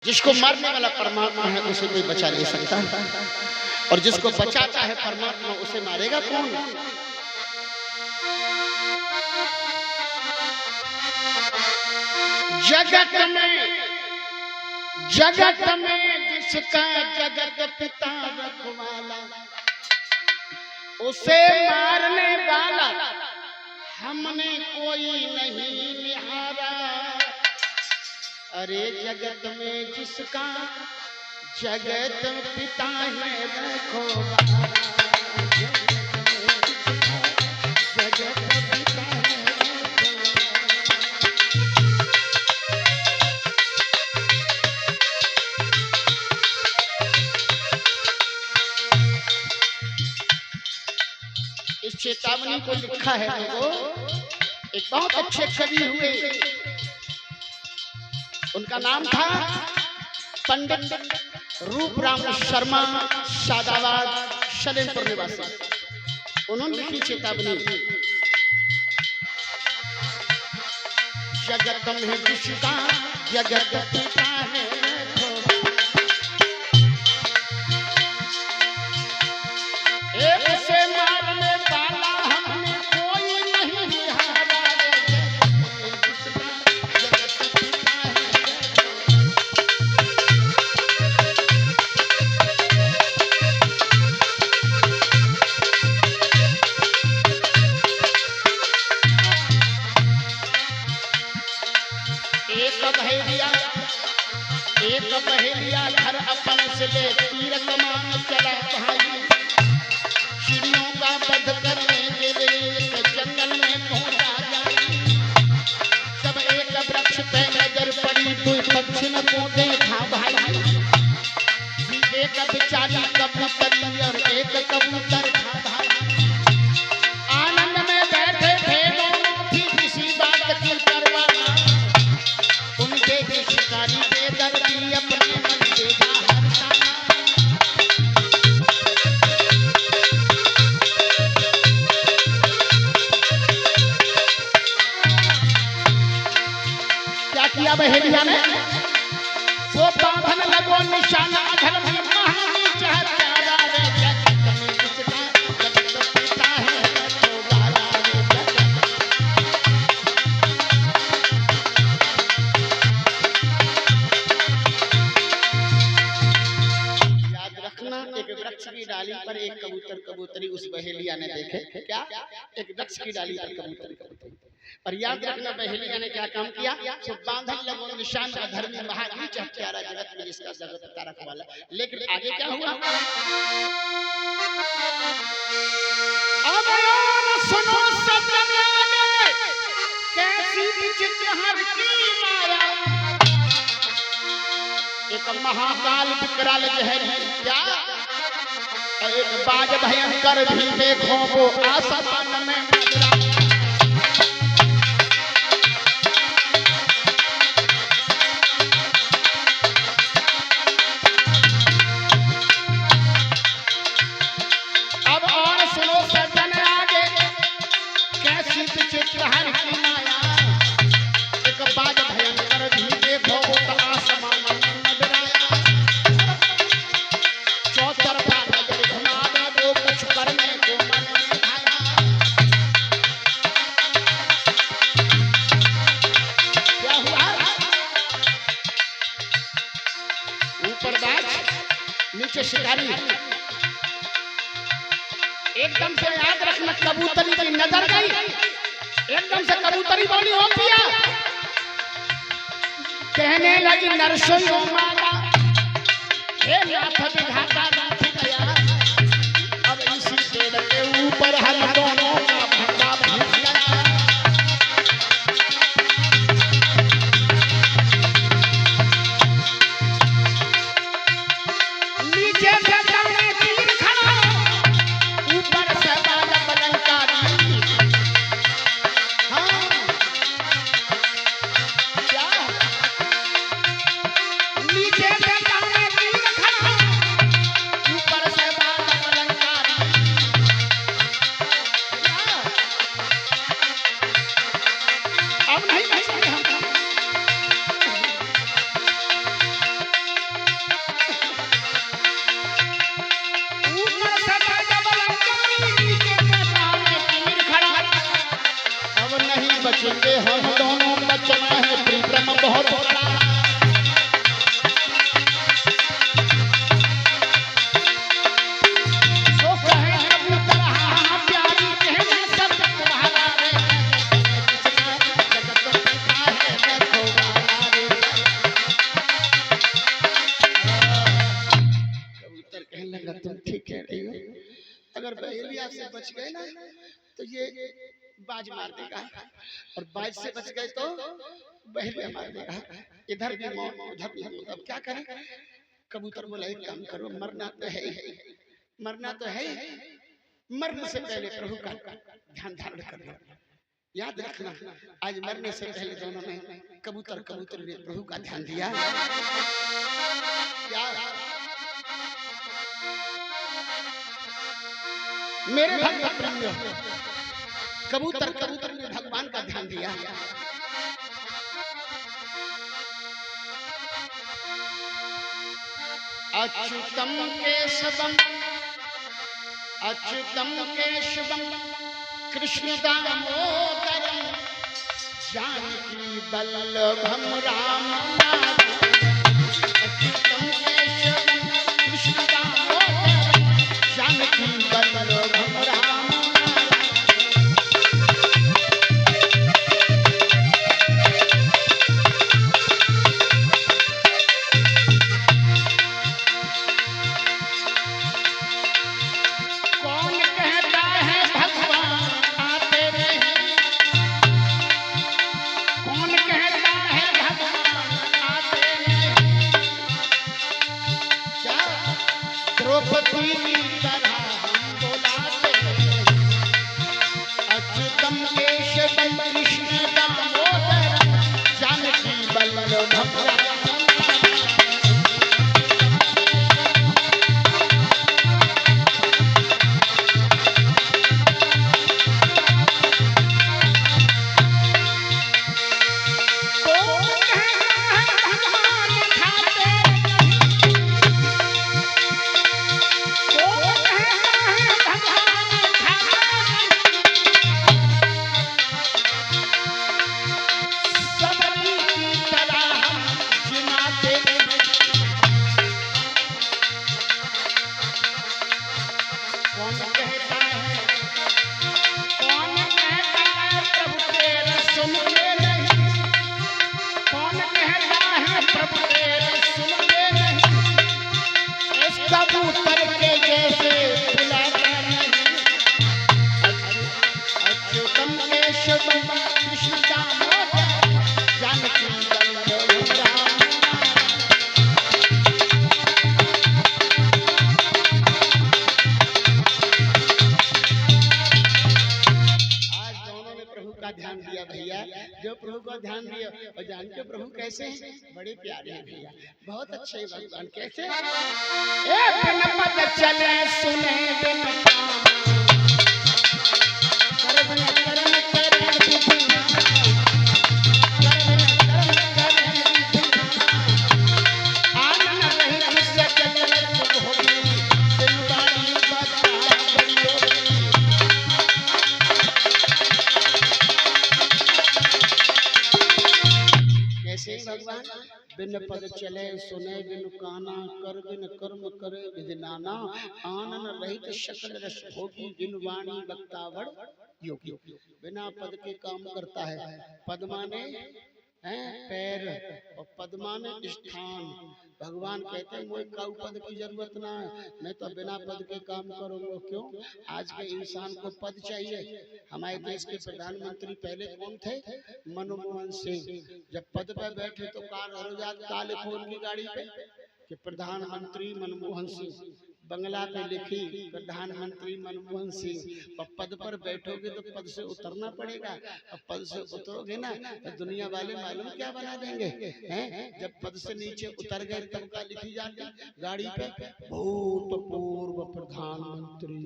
जिसको मारने वाला परमात्मा है उसे कोई बचा नहीं सकता, और जिसको बचाता है परमात्मा उसे मारेगा कौन? जगत में जिसका जगत पिता रखवाला, उसे मारने वाला हमने कोई नहीं निहारा। अरे जगत में जिसका जगत पिता है रखवाला, जगत पिता है इस चेतावनी को लिखा है लोगों एक बहुत अच्छे कवि हुए, उनका नाम था पंडित रूपराम शर्मा, शादाबाद सलेमपुर निवासी। उन्होंने लिखी चेतावनी, जगत में जिसका जगत पिता है उसे मारने वाला हमने कोई नहीं निहारा। जगत पिता है एक बहेलिया घर अपन से ले तीर कमान चला भाई, चिड़ियों का वध करने के लिए एक जंगल में पहुंचा जाए। सब एक वृक्ष पे नजर पड़ी, कोई पक्षी न को देखा भाई, एक बेचारी कबूतर और एक कबूतर था भाई। आनंद में बैठे थे दोनों, थी किसी बात की परवाह, उनके भी शिकारी बेदर्दी अपने मन से क्या किया बहेलिया ने? वो बांधन लगो निशाना अधर में महानी चाहता रे, जगत में जिसका जगत पिता है रखवाला रे, याद रखना। एक वृक्ष की डाली पर एक कबूतर कबूतरी उस बहेलिया ने देखे, क्या एक वृक्ष की डाली पर कबूतर कबूतरी। और याद रखना बहेलिया ने क्या काम किया? तो बांधन लगो निशान अधर्मी महानी चाहता जगत में जिसका जगत पिता रखवाला। लेकिन आगे क्या हुआ? अब सुनो सजन कैसी विचित्र हर की माया, एक महाकाल विकराल जहर है क्या, एक बाज भयंकर भी देखो वो आसमान में मंडरा। अब और सुनो सज्जन आगे कैसी विचित्र हर की माया, एक बाज भयंकर भी देखो वो आसमान में मंडराया। चौतरफा नजर घुमा दे वो कुछ करने को मन में आया। क्या हुआ? ऊपर बाज नीचे शिकारी। एकदम से याद रखना कबूतरी की नजर गई, एकदम से कबूतरी बोली हो पिया, कहने लगी नरसों माता हे नाथ विधाता नाथ गया। अब इसी पेड़ के ऊपर हम दोनों का भंगा भंग गया। नीचे से सामने तीर खड़ा, ऊपर से बाल बलंकारी। हाँ क्या? नीचे से सामने तीर खड़ा, अगर बहेलिया से बच गए ना तो ये बाज मार देगा, और बाज से बच गए तो बहेलिया मार देगा। इधर भी मौत उधर भी मौत। अब क्या करें? कबूतर बोला एक काम करो, मरना तो है ही, मरना तो है ही, मरने से पहले प्रभु का ध्यान धारण कर लो। याद रखना, आज मरने से पहले दोनों ने कबूतर कबूतर ने प्रभु का ध्यान दिया। मेरे भक्त प्रेमियों, कबूतर कबूतर ने भगवान का ध्यान दिया। अच्युतम केशवम अच्युतम केशवम कृष्ण दामोदरम जानकी वल्लभम राम अच्युतम केशवम कृष्ण दामोदरम जानकी वल्लभम राम। जो प्रभु को ध्यान दिया और जान के प्रभु कैसे हैं, बड़े प्यारे हैं भैया, बहुत अच्छे भगवान। कैसे? बिन पद चले सुने बिन भगवान बिन पद चले सुने बिन काना कर बिन कर्म करे विधि नाना आनन रहित शकल रस भोगी बिन वाणी वक्तावड़ योगी। बिना पद के काम करता है। पद माने हैं पैर और पद माने स्थान। भगवान कहते हैं मुझे काऊ पद की जरूरत ना है, मैं तो बिना पद के काम करूंगा। क्यों? आज के इंसान को पद चाहिए। हमारे देश के प्रधानमंत्री पहले कौन थे? मनमोहन सिंह। जब पद पर बैठे तो कार हरोजात काले फोन की गाड़ी पे कि प्रधानमंत्री मनमोहन सिंह, बंगला पे लिखी प्रधानमंत्री मनमोहन सिंह। और पद पर बैठोगे तो पद से उतरना पड़ेगा, और पद से उतरोगे ना तो दुनिया वाले मालूम क्या बना देंगे हैं? जब पद से नीचे उतर गए तब क्या लिखी जाती गाड़ी पे? भूतपूर्व प्रधानमंत्री,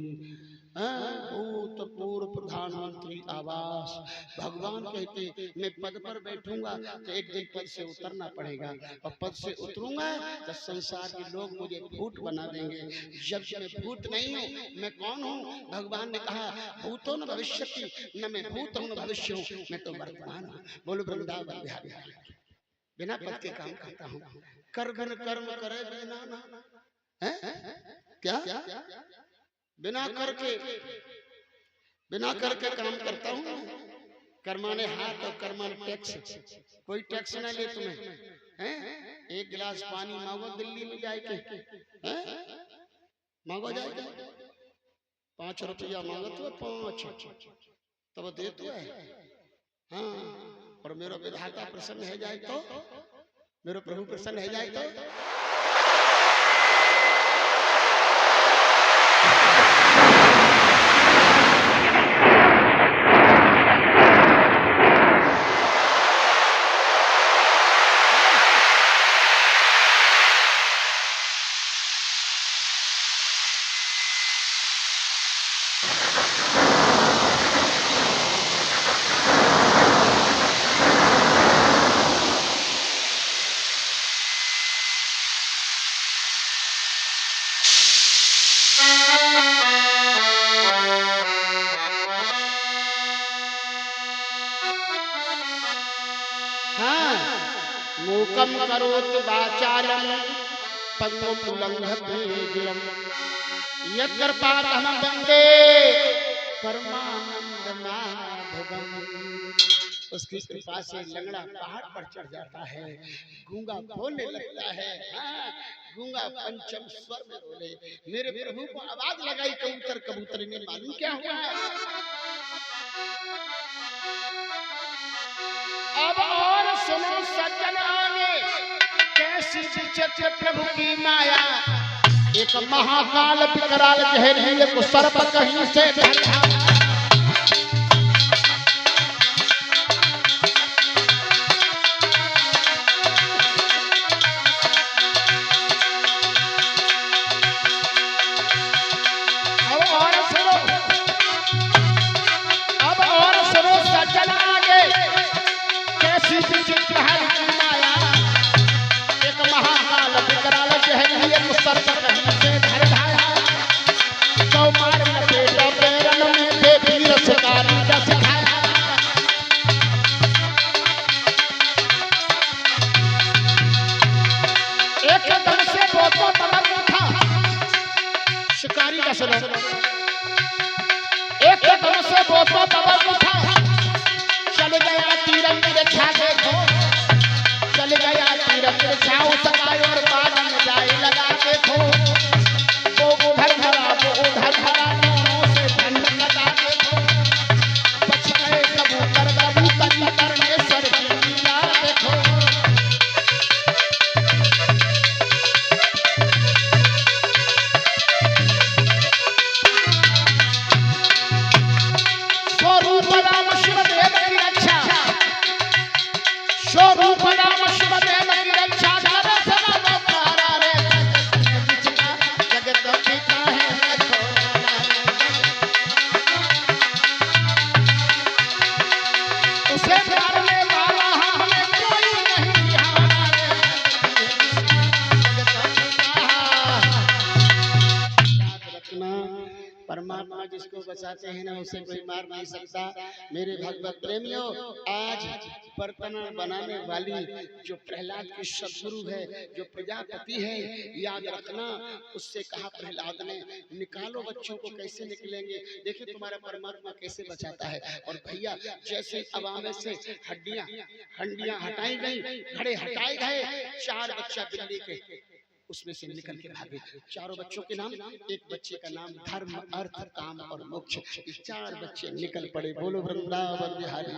भूतपूर्व प्रधानमंत्री आवास। भगवान कहते मैं पद पर बैठूंगा तो एक दिन पद से उतरना पड़ेगा, और पद से उतरूंगा तो संसार के लोग मुझे भूत बना देंगे। जब मैं भूत नहीं हूँ, मैं कौन हूँ? भगवान ने कहा भूतो न भविष्यति, न मैं भूत हूँ न भविष्य हूँ, मैं तो वर्तमान हूँ। बोलो वृंदावन बिहारी। बिना पद के काम करता हूँ। कर बिन कर्म करे बिना ना, क्या बिना करके काम करता हूँ। कर्माने हाथ और कर्माने टैक्स। कोई टैक्स ना ले तुम्हें, हैं? एक गिलास पानी मांगो दिल्ली में जाके, मांगो जाएगा 5 रुपया मांगत हो 5 तब दे तो है। हाँ, और मेरा विधाता प्रसन्न है जाए तो, मेरा प्रभु प्रसन्न है जाए तो। मूकम करोति वाचालं पंगुं लंघते गिरं यत्कृपातमहं वन्दे परमानंद माधवम्। उसकी कृपा से लंगड़ा पहाड़ पर चढ़ जाता है, गूंगा बोलने लगता है। हाँ, गूंगा पंचम स्वर में बोले। मेरे प्रभु को आवाज लगाई कबूतर, कबूतर ने मालूम क्या हुआ है। अब और सुनो सज्जन आगे, कैसी विचित्र प्रभु की माया। एक महाकाल विकराल जहरीले को सर्प कहीं से ढला। शिकारी का सुनो, एक दम से बोतो बबल उठा, चल गया तीरंग रेखा देखो, चल गया तीरंग रेखा उतराई और बादल में जाए लगा देखो। वो उधर धरा, वो उधर धरा, दोनों से भंड लगा देखो। बच गए कबूतर, कबूतर ने सर की लीला देखो। परमात्मा जिसको बचाते हैं ना उसे कोई मार नहीं सकता। मेरे भगवत प्रेमियों, आज बर्तन बनाने वाली जो प्रहलाद की सदगुरु है, जो प्रजापति है, याद रखना उससे कहा प्रहलाद ने, निकालो बच्चों को। कैसे निकलेंगे? देखिए तुम्हारा परमात्मा कैसे बचाता है। और भैया जैसे अवामे से हड्डियां हटाई गई, घड़े हटाए गए, 4 बच्चा बिल्ली के उसमें से निकल के भागे। 4 बच्चों के नाम, एक बच्चे का नाम धर्म, अर्थ, काम और मोक्ष। 4 बच्चे निकल पड़े। बोलो वृंदावन बिहारी।